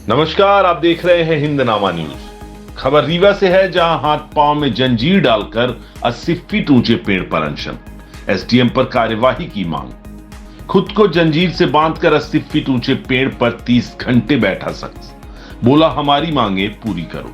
नमस्कार, आप देख रहे हैं हिंदनामा न्यूज। खबर रीवा से है, जहां हाथ पांव में जंजीर डालकर 80 फीट ऊंचे पेड़ पर अनशन, एसडीएम पर कार्यवाही की मांग। खुद को जंजीर से बांधकर 80 फीट ऊंचे पेड़ पर 30 घंटे बैठा शख्स, बोला हमारी मांगे पूरी करो।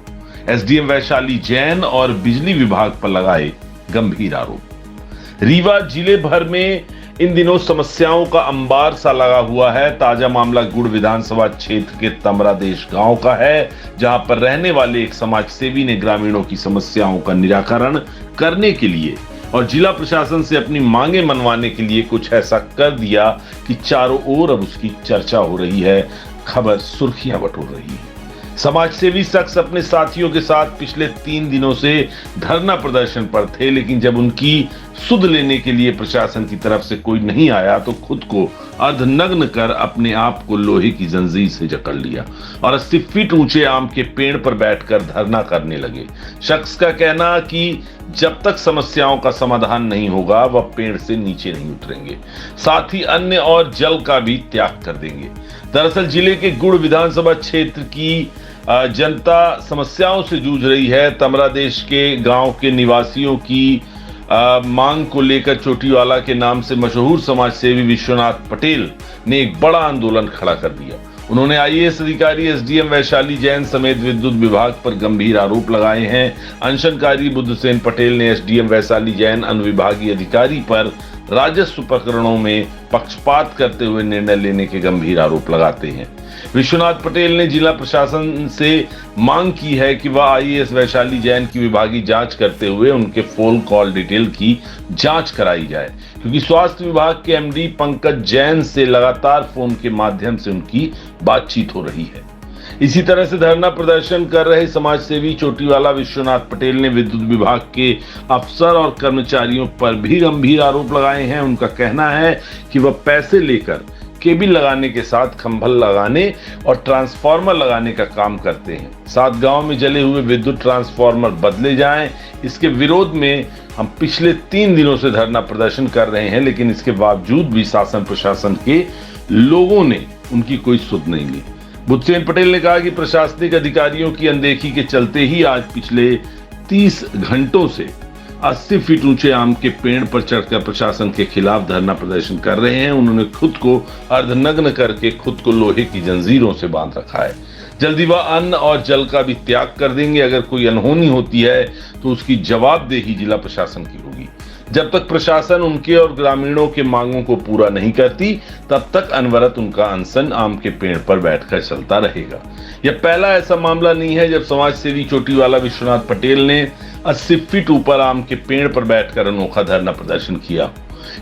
एसडीएम वैशाली जैन और बिजली विभाग पर लगाए गंभीर आरोप। रीवा जिले भर में इन दिनों समस्याओं का अंबार सा लगा हुआ है। ताजा मामला गुड़ विधानसभा क्षेत्र के तमरादेश गांव का है, जहां पर रहने वाले एक समाज सेवी ने ग्रामीणों की समस्याओं का निराकरण करने के लिए और जिला प्रशासन से अपनी मांगे मनवाने के लिए कुछ ऐसा कर दिया कि चारों ओर अब उसकी चर्चा हो रही है, खबर सुर्खियां बटोर रही है। समाज सेवी शख्स अपने साथियों के साथ पिछले 3 दिनों से धरना प्रदर्शन पर थे, लेकिन जब उनकी सुध लेने के लिए प्रशासन की तरफ से कोई नहीं आया तो खुद को अर्धनग्न कर अपने आप को लोहे की जंजीर से जकड़ लिया और 80 फीट ऊंचे आम के पेड़ पर बैठकर धरना करने लगे। शख्स का कहना कि जब तक समस्याओं का समाधान नहीं होगा वह पेड़ से नीचे नहीं उतरेंगे, साथ ही अन्न और जल का भी त्याग कर देंगे। दरअसल जिले के गुड़ विधानसभा क्षेत्र की जनता समस्याओं से जूझ रही है। तमरादेश के गांव के निवासियों की मांग को लेकर चोटीवाला के नाम से मशहूर समाज सेवी विश्वनाथ पटेल ने एक बड़ा आंदोलन खड़ा कर दिया। उन्होंने आईएएस अधिकारी एसडीएम वैशाली जैन समेत विद्युत विभाग पर गंभीर आरोप लगाए हैं। अनशनकारी बुद्धसेन पटेल ने एसडीएम वैशाली जैन अनुविभागीय अधिकारी पर राजस्व प्रकरणों में पक्षपात करते हुए निर्णय लेने के गंभीर आरोप लगाते हैं। विश्वनाथ पटेल ने जिला प्रशासन से मांग की है कि वह आईएएस वैशाली जैन की विभागीय जांच करते हुए उनके फोन कॉल डिटेल की जांच कराई जाए, क्योंकि स्वास्थ्य विभाग के एमडी पंकज जैन से लगातार फोन के माध्यम से उनकी बातचीत हो रही है। इसी तरह से धरना प्रदर्शन कर रहे समाज सेवी चोटीवाला विश्वनाथ पटेल ने विद्युत विभाग के अफसर और कर्मचारियों पर भी गंभीर आरोप लगाए हैं। उनका कहना है कि वह पैसे लेकर केबल लगाने के साथ खंभल लगाने और ट्रांसफार्मर लगाने का काम करते हैं। 7 गांव में जले हुए विद्युत ट्रांसफार्मर बदले जाएं, इसके विरोध में हम पिछले 3 दिनों से धरना प्रदर्शन कर रहे हैं, लेकिन इसके बावजूद भी शासन प्रशासन के लोगों ने उनकी कोई सुध नहीं ली। बुद्धसेन पटेल ने कहा कि प्रशासनिक अधिकारियों की अनदेखी के चलते ही आज पिछले 30 घंटों से 80 फीट ऊंचे आम के पेड़ पर चढ़कर प्रशासन के खिलाफ धरना प्रदर्शन कर रहे हैं। उन्होंने खुद को अर्धनग्न करके खुद को लोहे की जंजीरों से बांध रखा है। जल्दी वह अन्न और जल का भी त्याग कर देंगे। अगर कोई अनहोनी होती है तो उसकी जवाबदेही जिला प्रशासन की होगी। जब तक प्रशासन उनके और ग्रामीणों के मांगों को पूरा नहीं करती, तब तक अनवरत उनका अनशन आम के पेड़ पर बैठकर चलता रहेगा। यह पहला ऐसा मामला नहीं है जब समाज सेवी चोटीवाला विश्वनाथ पटेल ने 80 फीट ऊपर आम के पेड़ पर बैठकर अनोखा धरना प्रदर्शन किया।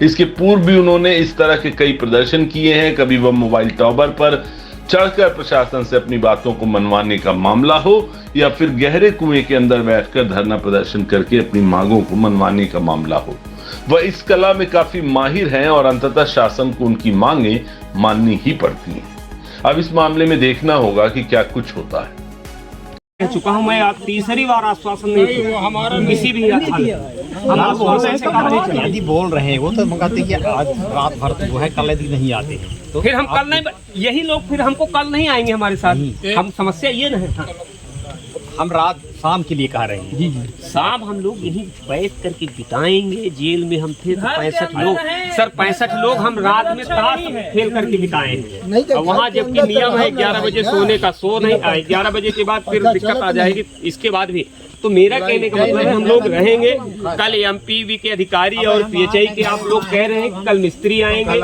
इसके पूर्व भी उन्होंने इस तरह के कई प्रदर्शन किए हैं। कभी वह मोबाइल टावर पर चढ़कर प्रशासन से अपनी बातों को मनवाने का मामला हो या फिर गहरे कुएं के अंदर बैठकर धरना प्रदर्शन करके अपनी मांगों को मनवाने का मामला हो। वह इस कला में काफी माहिर हैं और अंततः शासन को उनकी मांगे माननी ही पड़ती हैं। अब इस मामले में देखना होगा कि क्या कुछ होता है। कह चुका हूं मैं, आप तीसरी बार आश्वासन नहीं किसी भी हम आश्वासन से काम नहीं चला। यदि बोल रहे हैं वो तो मंगाते कि आज रात भर तो है, कल यदि नहीं आते तो फिर हम कल नहीं, यही लोग फिर हमको कल नहीं आएंगे हमारे साथ। हम समस्या ये नहीं, हम रात शाम के लिए कह रहे हैं। जी शाम हम लोग यही बैठ करके बिताएंगे। जेल में हम थे तो 65 लोग, सर 65 लोग हम रात में ताश खेल करके बिताएंगे। और वहाँ जबकि नियम है 11 बजे सोने का, सो नहीं आए 11 बजे के बाद फिर दिक्कत आ जाएगी। इसके बाद भी तो मेरा कहने का मतलब है हम लोग रहेंगे। कल एमपीवी के अधिकारी और पीएचआई के आप लोग कह रहे हैं कि कल मिस्त्री आएंगे,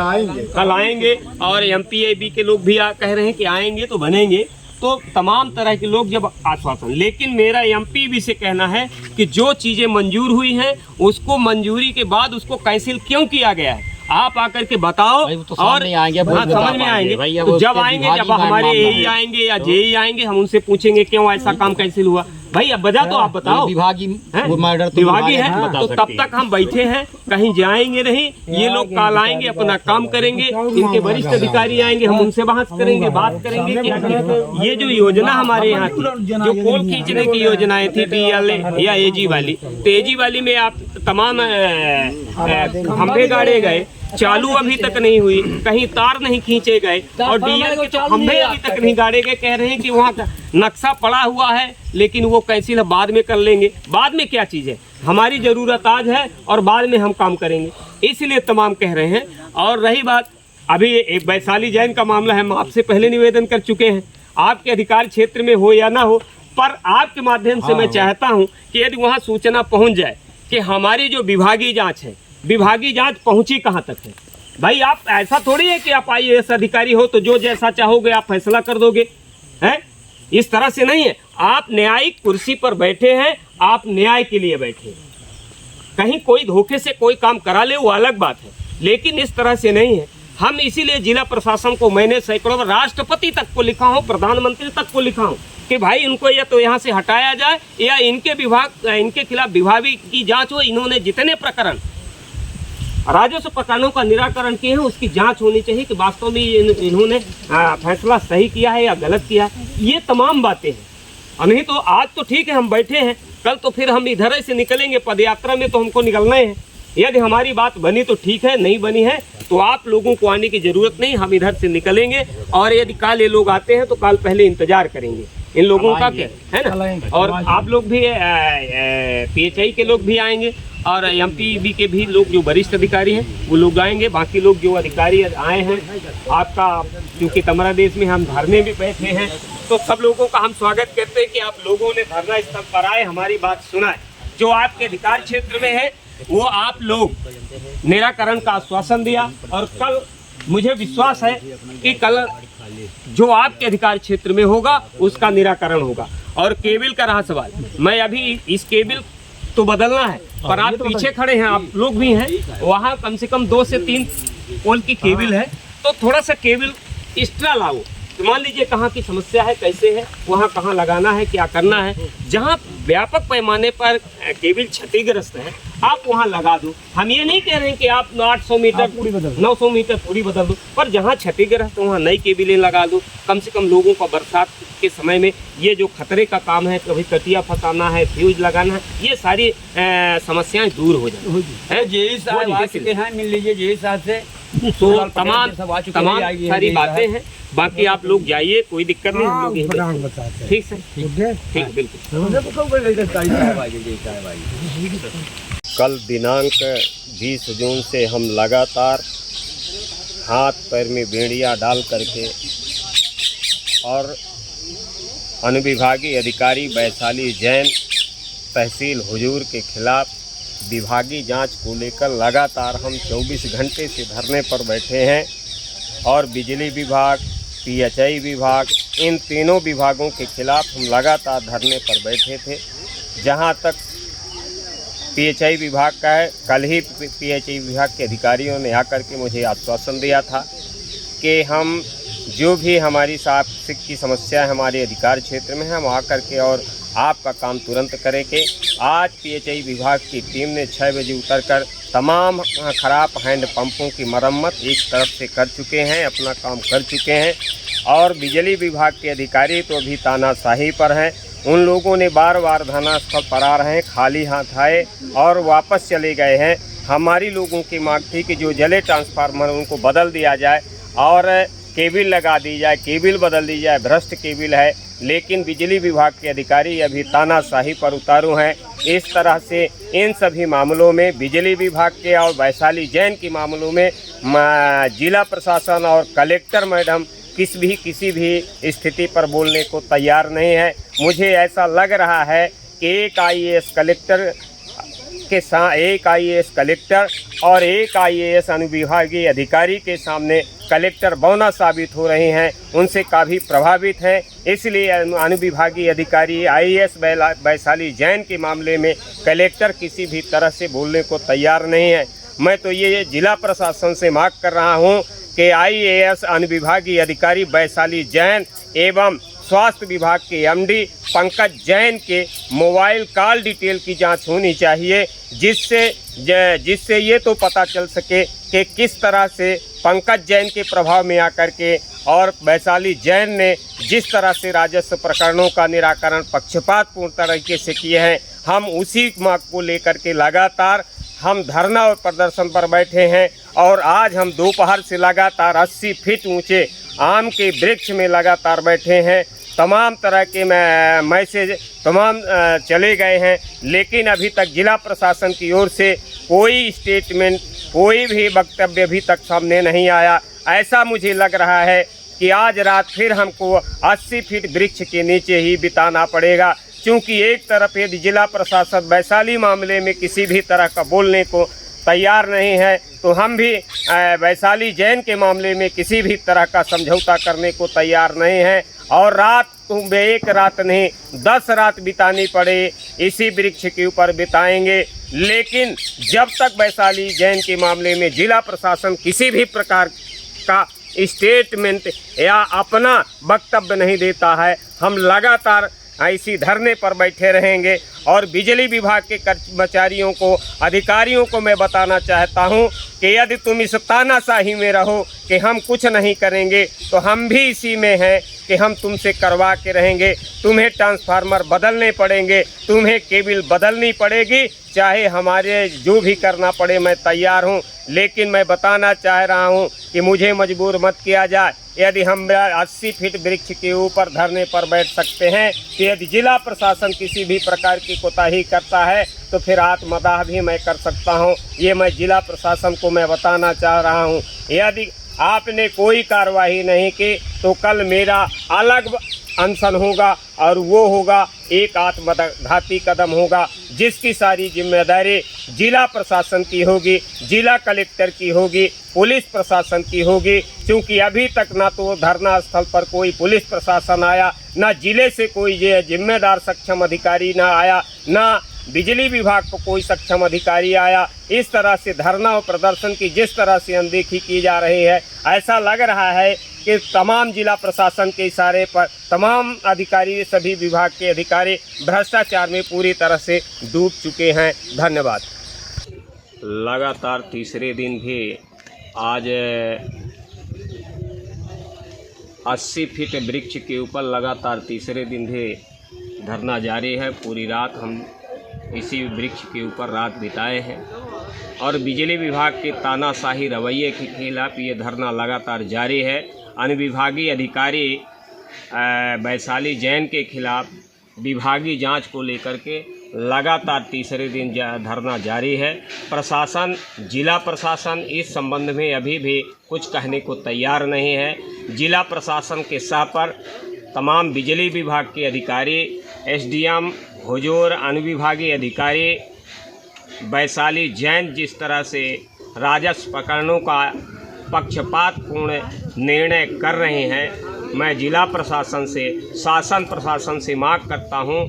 कल आएंगे और एमपीएबी के लोग भी कह रहे हैं कि आएंगे तो बनेंगे। तो तमाम तरह के लोग जब आश्वासन, लेकिन मेरा एमपीवी से कहना है कि जो चीजें मंजूर हुई हैं उसको मंजूरी के बाद उसको कैंसिल क्यों किया गया है, आप आकर के बताओ। तो और आएंगे, समझ में आएंगे तो जब आएंगे, जब हमारे एई आएंगे या जेई आएंगे, हम उनसे पूछेंगे क्यों ऐसा काम कैंसिल हुआ। भाई अब बजा तो आप बताओ, विभागी है तो तब तक हम बैठे हैं, कहीं जाएंगे नहीं। ये लोग कल आएंगे, अपना काम करेंगे, इनके वरिष्ठ अधिकारी आएंगे, हम उनसे बहस करेंगे, बात करेंगे क्या ये जो योजना हमारे यहाँ की, जो पोल खींचने की योजनाएं थी डीएलए या एजी वाली, तो एजी वाली में आप तमाम खंभे गाड़े गए चालू अभी तक नहीं हुई, कहीं तार नहीं खींचे गए और डीएल के खंभे अभी तक नहीं गाड़े गए। कह रहे हैं कि वहाँ का नक्शा पड़ा हुआ है, लेकिन वो कैंसिल बाद में कर लेंगे। बाद में क्या चीज़ है, हमारी ज़रूरत आज है और बाद में हम काम करेंगे, इसलिए तमाम कह रहे हैं। और रही बात अभी एक वैशाली जैन का मामला है, हम आपसे पहले निवेदन कर चुके हैं, आपके अधिकार क्षेत्र में हो या ना हो, पर आपके माध्यम से मैं चाहता हूं कि यदि वहां सूचना पहुंच जाए कि हमारी जो विभागीय जांच है, विभागीय जांच पहुंची कहां तक है। भाई आप ऐसा थोड़ी है कि आप IAS अधिकारी हो तो जो जैसा चाहोगे आप फैसला कर दोगे, हैं? इस तरह से नहीं है। आप न्यायिक कुर्सी पर बैठे हैं, आप न्याय के लिए बैठे हैं। कहीं कोई धोखे से कोई काम करा ले वो अलग बात है, लेकिन इस तरह से नहीं है। हम इसीलिए जिला प्रशासन को मैंने सैकड़ों, राष्ट्रपति तक को लिखा हूँ, प्रधानमंत्री तक को लिखा हूँ कि भाई इनको या तो यहाँ से हटाया जाए या इनके खिलाफ विभागीय की जांच हो। इन्होंने जितने प्रकरण राजस्व प्रकरणों का निराकरण किए हैं उसकी जांच होनी चाहिए कि वास्तव में इन्होंने फैसला सही किया है या गलत किया है। ये तमाम बातें हैं। और नहीं तो आज तो ठीक है हम बैठे हैं, कल तो फिर हम इधर से निकलेंगे, पदयात्रा में तो हमको निकलना है। यदि हमारी बात बनी तो ठीक है, नहीं बनी है तो आप लोगों को आने की ज़रूरत नहीं, हम इधर से निकलेंगे। और यदि कल ये लोग आते हैं तो कल पहले इंतजार करेंगे इन लोगों का, क्या है ना। और आप लोग भी PHI के लोग भी आएंगे और MPB के भी लोग जो वरिष्ठ अधिकारी हैं वो लोग आएंगे। बाकी लोग जो अधिकारी आए हैं आपका, क्योंकि तमरा देश में हम धरने भी बैठे हैं तो सब लोगों का हम स्वागत करते हैं कि आप लोगों ने धरना स्थल पर आए, हमारी बात सुनाए। जो आपके अधिकार क्षेत्र में है वो आप लोग निराकरण का आश्वासन दिया और कल मुझे विश्वास है कि कल जो आपके अधिकार क्षेत्र में होगा उसका निराकरण होगा। और केबल का रहा सवाल, मैं अभी इस केबल तो बदलना है, पर आप पीछे खड़े हैं, आप लोग भी हैं, वहाँ कम से कम 2 से 3 पोल की केबल है, तो थोड़ा सा केबल एक्स्ट्रा लाओ। तो मान लीजिए कहाँ की समस्या है, कैसे है, वहाँ कहाँ लगाना है, क्या करना है। जहाँ व्यापक पैमाने पर केबल क्षतिग्रस्त है आप वहाँ लगा दो। हम ये नहीं कह रहे हैं कि आप 800 मीटर 900 मीटर पूरी बदल दो, पर जहाँ क्षतिग्रस्त वहाँ नई केबलें लगा दो। कम से कम लोगों का बरसात के समय में ये जो खतरे का काम है, कभी कटिया फंसाना है, फ्यूज लगाना है, ये सारी समस्याएं दूर हो जाए। मिल लीजिए से तो तमाम सारी बातें हैं। बाकी आप लोग जाइए, कोई दिक्कत नहीं, हम लोग यहीं ठीक सर, ठीक बिल्कुल। कल दिनांक 20 जून से हम लगातार हाथ पैर में बेड़ियां डाल करके और अनुविभागीय अधिकारी वैशाली जैन तहसील हुजूर के खिलाफ विभागीय जांच को लेकर लगातार हम 24 घंटे से धरने पर बैठे हैं। और बिजली विभाग, PHI विभाग, इन तीनों विभागों के खिलाफ हम लगातार धरने पर बैठे थे। जहां तक PHI विभाग का है, कल ही PHI विभाग के अधिकारियों ने आकर के मुझे आश्वासन दिया था कि हम जो भी हमारी सार्वजनिक की समस्या है हमारे अधिकार क्षेत्र में, हम आकर के और आपका काम तुरंत करेंगे। आज PHI विभाग की टीम ने 6 बजे उतरकर तमाम खराब हैंड पंपों की मरम्मत एक तरफ से कर चुके हैं, अपना काम कर चुके हैं। और बिजली विभाग के अधिकारी तो अभी तानाशाही पर हैं। उन लोगों ने बार बार धरनास्थल पर आ रहे हैं, खाली हाथ आए और वापस चले गए हैं। हमारी लोगों की मांग थी कि जो जले ट्रांसफार्मर उनको बदल दिया जाए और केबल लगा दी जाए, केबल बदल दी जाए, भ्रष्ट केबल है। लेकिन बिजली विभाग के अधिकारी अभी तानाशाही पर उतारू हैं। इस तरह से इन सभी मामलों में बिजली विभाग के और वैशाली जैन के मामलों में जिला प्रशासन और कलेक्टर मैडम किसी भी स्थिति पर बोलने को तैयार नहीं है। मुझे ऐसा लग रहा है कि एक IAS कलेक्टर के साथ, एक IAS कलेक्टर और एक IAS अनुविभागीय अधिकारी के सामने कलेक्टर बौना साबित हो रहे हैं, उनसे काफ़ी प्रभावित हैं। इसलिए अनुविभागीय अधिकारी IAS वैशाली जैन के मामले में कलेक्टर किसी भी तरह से बोलने को तैयार नहीं है। मैं तो ये जिला प्रशासन से मांग कर रहा हूँ कि IAS अनुविभागीय अधिकारी वैशाली जैन एवं स्वास्थ्य विभाग के MD पंकज जैन के मोबाइल कॉल डिटेल की जांच होनी चाहिए, जिससे ये तो पता चल सके कि किस तरह से पंकज जैन के प्रभाव में आकर के और वैशाली जैन ने जिस तरह से राजस्व प्रकरणों का निराकरण पक्षपातपूर्ण तरीके से किए हैं। हम उसी मांग को लेकर के लगातार हम धरना और प्रदर्शन पर बैठे हैं और आज हम दोपहर से लगातार 80 फीट ऊंचे आम के वृक्ष में लगातार बैठे हैं। तमाम तरह के मैसेज तमाम चले गए हैं, लेकिन अभी तक जिला प्रशासन की ओर से कोई स्टेटमेंट, कोई भी वक्तव्य अभी तक सामने नहीं आया। ऐसा मुझे लग रहा है कि आज रात फिर हमको 80 फीट वृक्ष के नीचे ही बिताना पड़ेगा, क्योंकि एक तरफ यदि जिला प्रशासन वैशाली मामले में किसी भी तरह का बोलने को तैयार नहीं है, तो हम भी वैशाली जैन के मामले में किसी भी तरह का समझौता करने को तैयार नहीं हैं। और रात तुम्हें एक रात नहीं 10 रात बितानी पड़े इसी वृक्ष के ऊपर बिताएंगे, लेकिन जब तक वैशाली जैन के मामले में जिला प्रशासन किसी भी प्रकार का स्टेटमेंट या अपना वक्तव्य नहीं देता है, हम लगातार इसी धरने पर बैठे रहेंगे। और बिजली विभाग के कर्मचारियों को, अधिकारियों को मैं बताना चाहता हूं कि यदि तुम इस तानाशाही में रहो कि हम कुछ नहीं करेंगे, तो हम भी इसी में हैं कि हम तुमसे करवा के रहेंगे। तुम्हें ट्रांसफार्मर बदलने पड़ेंगे, तुम्हें केबल बदलनी पड़ेगी, चाहे हमारे जो भी करना पड़े मैं तैयार हूं। लेकिन मैं बताना चाह रहा हूं कि मुझे मजबूर मत किया जाए। यदि हम 80 फीट वृक्ष के ऊपर धरने पर बैठ सकते हैं, तो यदि जिला प्रशासन किसी भी प्रकार की कोताही करता है तो फिर आत्मदाह भी मैं कर सकता हूं। ये मैं जिला प्रशासन को मैं बताना चाह रहा हूं। यदि आपने कोई कार्रवाई नहीं की तो कल मेरा अलग अनशन होगा, और वो होगा एक आत्मघाती कदम होगा, जिसकी सारी जिम्मेदारी जिला प्रशासन की होगी, जिला कलेक्टर की होगी, पुलिस प्रशासन की होगी। क्योंकि अभी तक ना तो धरना स्थल पर कोई पुलिस प्रशासन आया, ना जिले से कोई जिम्मेदार सक्षम अधिकारी ना आया, ना बिजली विभाग को कोई सक्षम अधिकारी आया। इस तरह से धरना और प्रदर्शन की जिस तरह से अनदेखी की जा रही है, ऐसा लग रहा है कि तमाम जिला प्रशासन के इशारे पर तमाम अधिकारी, सभी विभाग के अधिकारी भ्रष्टाचार में पूरी तरह से डूब चुके हैं। धन्यवाद। लगातार तीसरे दिन भी आज 80 फीट वृक्ष के ऊपर लगातार तीसरे दिन भी धरना जारी है। पूरी रात हम इसी वृक्ष के ऊपर रात बिताए हैं और बिजली विभाग के तानाशाही रवैये के खिलाफ ये धरना लगातार जारी है। अनुविभागीय अधिकारी वैशाली जैन के खिलाफ विभागीय जांच को लेकर के लगातार तीसरे दिन धरना जारी है। प्रशासन, जिला प्रशासन इस संबंध में अभी भी कुछ कहने को तैयार नहीं है। जिला प्रशासन के सह पर तमाम बिजली विभाग के अधिकारी, एसडीएम, हुजूर, अनुविभागीय अधिकारी वैशाली जैन जिस तरह से राजस्व प्रकरणों का पक्षपातपूर्ण निर्णय कर रहे हैं, मैं जिला प्रशासन से, शासन प्रशासन से मांग करता हूं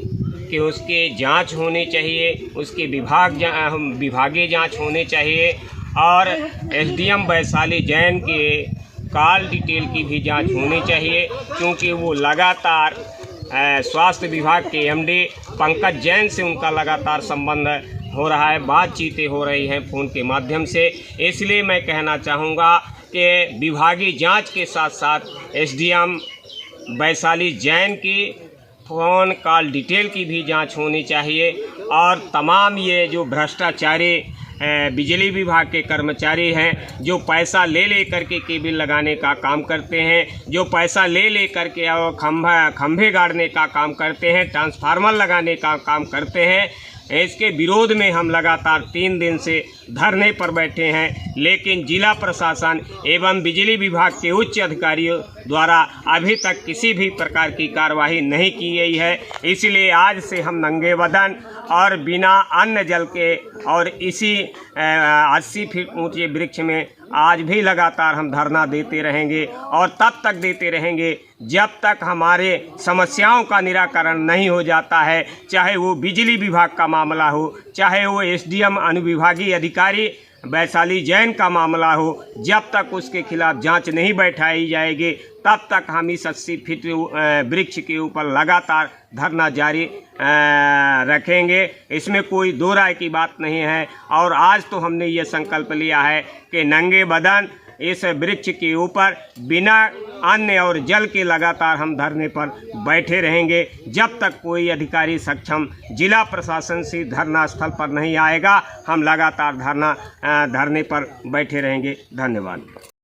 कि उसकी जांच होनी चाहिए, उसकी विभागीय जांच होनी चाहिए और एसडीएम वैशाली जैन के कॉल डिटेल की भी जांच होनी चाहिए, क्योंकि वो लगातार स्वास्थ्य विभाग के एमडी पंकज जैन से उनका लगातार संबंध हो रहा है, बातचीतें हो रही हैं फ़ोन के माध्यम से। इसलिए मैं कहना चाहूँगा कि विभागीय जांच के साथ साथ एसडीएम वैशाली जैन की फ़ोन कॉल डिटेल की भी जांच होनी चाहिए और तमाम ये जो भ्रष्टाचारी बिजली विभाग के कर्मचारी हैं, जो पैसा ले करके केबल लगाने का काम करते हैं, जो पैसा ले करके खंभे गाड़ने का काम करते हैं, ट्रांसफार्मर लगाने का काम करते हैं, इसके विरोध में हम लगातार 3 दिन से धरने पर बैठे हैं। लेकिन जिला प्रशासन एवं बिजली विभाग के उच्च अधिकारियों द्वारा अभी तक किसी भी प्रकार की कार्रवाई नहीं की गई है। इसलिए आज से हम नंगे बदन और बिना अन्न जल के और इसी 80 फीट ऊंचे वृक्ष में आज भी लगातार हम धरना देते रहेंगे और तब तक देते रहेंगे जब तक हमारे समस्याओं का निराकरण नहीं हो जाता है। चाहे वो बिजली विभाग का मामला हो, चाहे वो एसडीएम अनुविभागीय अधिकारी वैशाली जैन का मामला हो, जब तक उसके खिलाफ जांच नहीं बैठाई जाएगी तब तक हम इस 80 फीट वृक्ष के ऊपर लगातार धरना जारी रखेंगे। इसमें कोई दो राय की बात नहीं है। और आज तो हमने ये संकल्प लिया है कि नंगे बदन इस वृक्ष के ऊपर बिना अन्न और जल के लगातार हम धरने पर बैठे रहेंगे जब तक कोई अधिकारी सक्षम जिला प्रशासन से धरना स्थल पर नहीं आएगा। हम लगातार धरने पर बैठे रहेंगे। धन्यवाद।